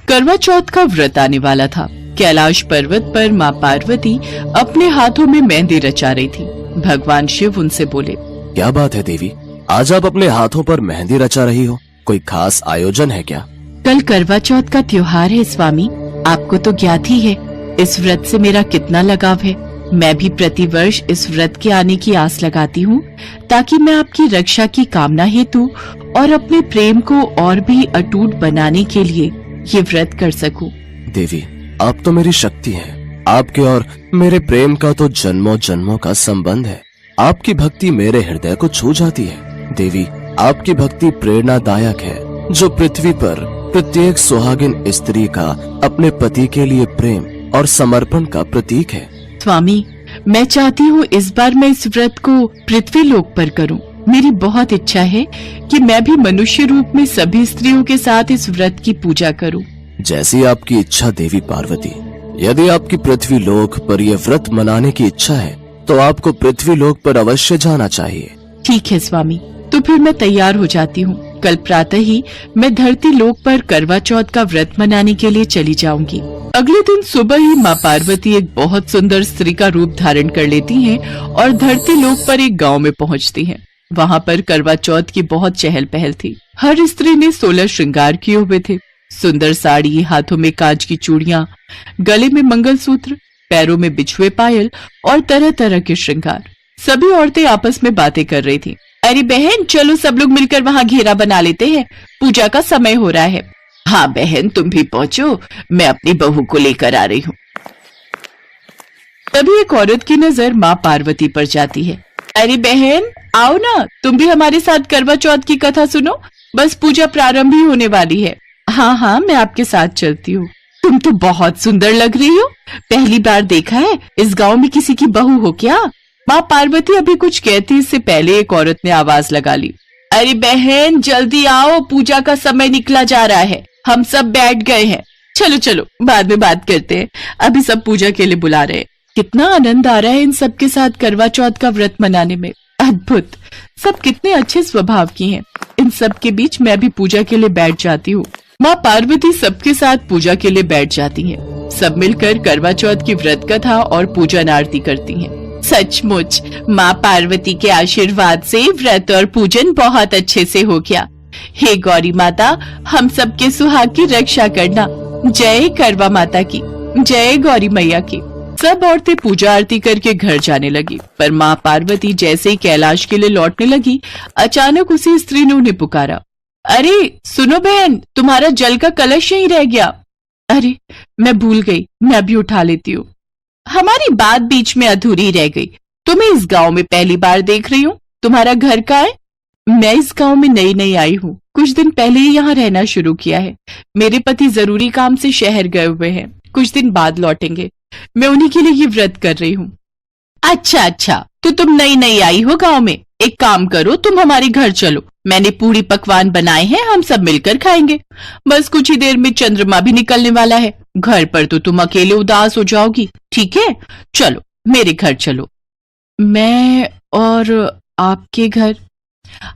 करवा चौथ का व्रत आने वाला था। कैलाश पर्वत पर माँ पार्वती अपने हाथों में मेहंदी रचा रही थी। भगवान शिव उनसे बोले, क्या बात है देवी, आज आप अपने हाथों पर मेहंदी रचा रही हो? कोई खास आयोजन है क्या? कल करवा चौथ का त्योहार है स्वामी, आपको तो ज्ञात ही है इस व्रत से मेरा कितना लगाव है। मैं भी प्रतिवर्ष इस व्रत के आने की आस लगाती हूँ ताकि मैं आपकी रक्षा की कामना हेतु और अपने प्रेम को और भी अटूट बनाने के लिए ये व्रत कर सकूं। देवी, आप तो मेरी शक्ति हैं। आपके और मेरे प्रेम का तो जन्मों जन्मों का संबंध है। आपकी भक्ति मेरे हृदय को छू जाती है। देवी, आपकी भक्ति प्रेरणादायक है जो पृथ्वी पर प्रत्येक सुहागिन स्त्री का अपने पति के लिए प्रेम और समर्पण का प्रतीक है। स्वामी, मैं चाहती हूँ इस बार मैं इस व्रत को पृथ्वी लोक पर करूँ। मेरी बहुत इच्छा है कि मैं भी मनुष्य रूप में सभी स्त्रियों के साथ इस व्रत की पूजा करूँ। जैसी आपकी इच्छा देवी पार्वती। यदि आपकी पृथ्वी लोक पर यह व्रत मनाने की इच्छा है तो आपको पृथ्वी लोक पर अवश्य जाना चाहिए। ठीक है स्वामी, तो फिर मैं तैयार हो जाती हूँ। कल प्रातः ही मैं धरती लोक पर करवा चौथ का व्रत मनाने के लिए चली जाऊंगी। अगले दिन सुबह ही माँ पार्वती एक बहुत सुंदर स्त्री का रूप धारण कर लेती हैं और धरती लोक पर एक गांव में पहुंचती हैं। वहां पर करवा चौथ की बहुत चहल पहल थी। हर स्त्री ने 16 श्रृंगार किए हुए थे। सुंदर साड़ी, हाथों में कांच की चूड़ियां, गले में मंगलसूत्र, पैरों में बिछुए पायल और तरह तरह के श्रृंगार। सभी औरतें आपस में बातें कर रही थीं। अरे बहन, चलो सब लोग मिलकर वहाँ घेरा बना लेते हैं, पूजा का समय हो रहा है। हाँ बहन, तुम भी पहुँचो, मैं अपनी बहू को लेकर आ रही हूँ। तभी एक औरत की नजर माँ पार्वती पर जाती है। अरे बहन, आओ ना, तुम भी हमारे साथ करवा चौथ की कथा सुनो। बस पूजा प्रारंभ ही होने वाली है। हाँ हाँ, मैं आपके साथ चलती हूँ। तुम तो बहुत सुंदर लग रही हो। पहली बार देखा है, इस गांव में किसी की बहू हो क्या? माँ पार्वती अभी कुछ कहती इससे पहले एक औरत ने आवाज लगा ली। अरे बहन, जल्दी आओ, पूजा का समय निकला जा रहा है। हम सब बैठ गए हैं। चलो चलो, बाद में बात करते हैं, अभी सब पूजा के लिए बुला रहे हैं। कितना आनंद आ रहा है इन सब के साथ करवा चौथ का व्रत मनाने में। अद्भुत, सब कितने अच्छे स्वभाव की हैं। इन सब के बीच मैं भी पूजा के लिए बैठ जाती हूँ। माँ पार्वती सबके साथ पूजा के लिए बैठ जाती हैं। सब मिलकर करवा चौथ की व्रत कथा और पूजन आरती करती हैं। सचमुच माँ पार्वती के आशीर्वाद से व्रत और पूजन बहुत अच्छे से हो गया। हे गौरी माता, हम सबके सुहाग की रक्षा करना। जय करवा माता की, जय गौरी मैया की। सब औरतें पूजा आरती करके घर जाने लगी, पर माँ पार्वती जैसे ही कैलाश के लिए लौटने लगी, अचानक उसी स्त्री ने उन्हें पुकारा। अरे सुनो बहन, तुम्हारा जल का कलश यहीं रह गया। अरे मैं भूल गई, मैं अभी उठा लेती हूँ। हमारी बात बीच में अधूरी रह गई। तुम्हें इस गांव में पहली बार देख रही हूँ। तुम्हारा घर कहाँ है? मैं इस गांव में नई नई आई हूँ, कुछ दिन पहले ही यहाँ रहना शुरू किया है। मेरे पति जरूरी काम से शहर गए हुए हैं, कुछ दिन बाद लौटेंगे। मैं उन्हीं के लिए ये व्रत कर रही हूँ। अच्छा, तो तुम नई नई आई हो गांव में। एक काम करो, तुम हमारे घर चलो। मैंने पूरी पकवान बनाए हैं, हम सब मिलकर खाएंगे। बस कुछ ही देर में चंद्रमा भी निकलने वाला है। घर पर तो तुम अकेले उदास हो जाओगी, ठीक है? चलो मेरे घर चलो। मैं और आपके घर?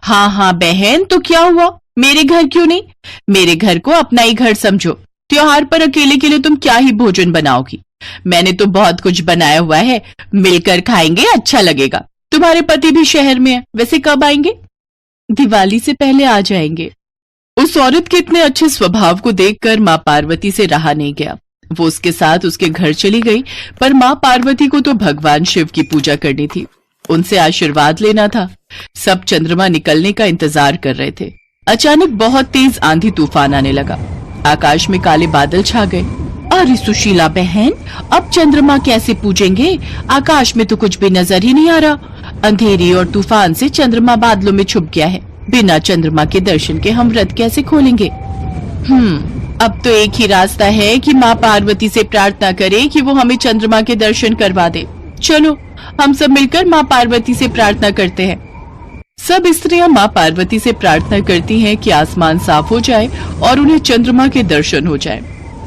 हाँ बहन, तो क्या हुआ? मेरे घर क्यों नहीं? मेरे घर को अपना ही घर समझो। त्योहार पर अकेले के लिए तुम क्या ही भोजन बनाओगी? मैंने तो बहुत कुछ बनाया हुआ है, मिलकर खाएंगे, अच्छा लगेगा। तुम्हारे पति भी शहर में है, वैसे कब आएंगे? दिवाली से पहले आ जाएंगे। उस औरत के इतने अच्छे स्वभाव को देखकर माँ पार्वती से रहा नहीं गया। वो उसके साथ उसके घर चली गई, पर माँ पार्वती को तो भगवान शिव की पूजा करनी थी, उनसे आशीर्वाद लेना था। सब चंद्रमा निकलने का इंतजार कर रहे थे। अचानक बहुत तेज आंधी तूफान आने लगा। आकाश में काले बादल छा गए। अरे सुशीला बहन, अब चंद्रमा कैसे पूजेंगे? आकाश में तो कुछ भी नजर ही नहीं आ रहा। अंधेरी और तूफान से चंद्रमा बादलों में छुप गया है। बिना चंद्रमा के दर्शन के हम व्रत कैसे खोलेंगे? अब तो एक ही रास्ता है कि माँ पार्वती से प्रार्थना करें कि वो हमें चंद्रमा के दर्शन करवा दे। चलो हम सब मिलकर माँ पार्वती से प्रार्थना करते हैं। सब स्त्रियां माँ पार्वती से प्रार्थना करती हैं कि आसमान साफ हो जाए और उन्हें चंद्रमा के दर्शन हो जाए।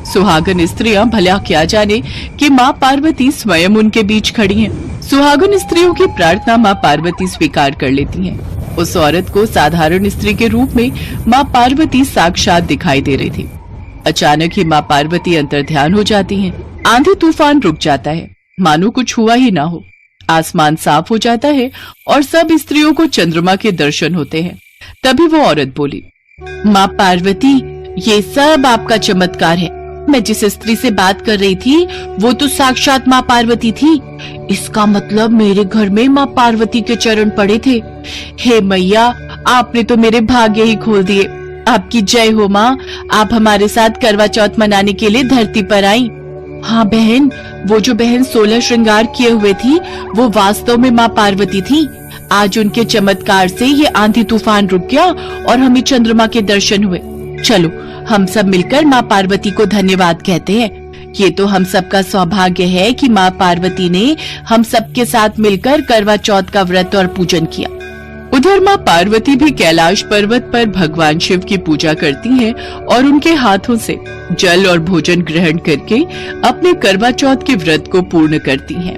सुहागन स्त्रियां भला क्या जाने कि माँ पार्वती स्वयं उनके बीच खड़ी हैं। सुहागन स्त्रियों की प्रार्थना माँ पार्वती स्वीकार कर लेती हैं। उस औरत को साधारण स्त्री के रूप में माँ पार्वती साक्षात दिखाई दे रही थी। अचानक ही माँ पार्वती अंतर्ध्यान हो जाती हैं। आंधी तूफान रुक जाता है, मानो कुछ हुआ ही ना हो। आसमान साफ हो जाता है और सब स्त्रियों को चंद्रमा के दर्शन होते हैं। तभी वो औरत बोली, माँ पार्वती, ये सब आपका चमत्कार है। मैं जिस स्त्री से बात कर रही थी वो तो साक्षात माँ पार्वती थी। इसका मतलब मेरे घर में माँ पार्वती के चरण पड़े थे। हे मैया, आपने तो मेरे भाग्य ही खोल दिए। आपकी जय हो माँ। आप हमारे साथ करवा चौथ मनाने के लिए धरती पर आई। हाँ बहन, वो जो बहन 16 श्रृंगार किए हुए थी वो वास्तव में माँ पार्वती थी। आज उनके चमत्कार से ये आंधी तूफान रुक गया और हमें चंद्रमा के दर्शन हुए। चलो हम सब मिलकर माँ पार्वती को धन्यवाद कहते हैं। ये तो हम सबका सौभाग्य है कि माँ पार्वती ने हम सबके साथ मिलकर करवा चौथ का व्रत और पूजन किया। उधर माँ पार्वती भी कैलाश पर्वत पर भगवान शिव की पूजा करती हैं और उनके हाथों से जल और भोजन ग्रहण करके अपने करवा चौथ के व्रत को पूर्ण करती हैं।